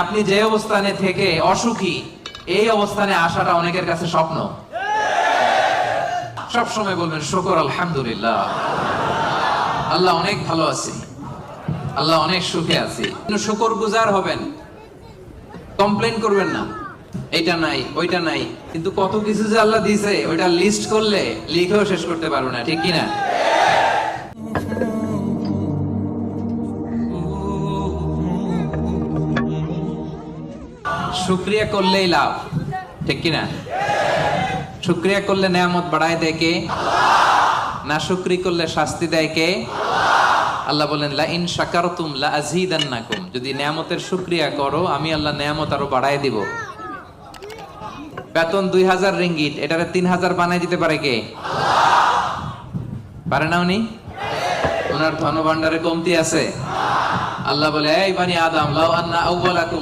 আপনি যে অবস্থানে থেকে অসুখী, এই অবস্থানে আসাটা অনেকের কাছে স্বপ্ন। সব সময় বলবেন শুকর আলহামদুলিল্লাহ, আল্লাহ অনেক ভালো আছে, আল্লাহ অনেক সুখে আছে। শুকর গুজার হবেন, কমপ্লেন করবেন না এইটা নাই ওইটা নাই। কিন্তু কত কিছু যে আল্লাহ দিয়েছে ওইটা লিস্ট করলে লিখেও শেষ করতে পারবো না, ঠিক কিনা? শুকরিয়া করলেই লাভ, ঠিক কিনা? শুকরিয়া করলে নেয়ামত বাড়ায় দেয় কে? না শুকরি করলে শাস্তি দেয় কে? আল্লাহ বলেন লা ইন শাকারতুম লা আযীদান্নাকুম, যদি নেয়ামতের শুকরিয়া করো আমি আল্লাহ নেয়ামত আরো বাড়ায় দিব। বেতন 2000 রিঙ্গিট, এটারে 3000 বানায় দিতে পারে কে? পারে না উনি? ওনার ধনভাণ্ডারে কমতি আছে? আল্লাহ বলে এই বানি আদম লাউ আন্না আউওয়ালাকুম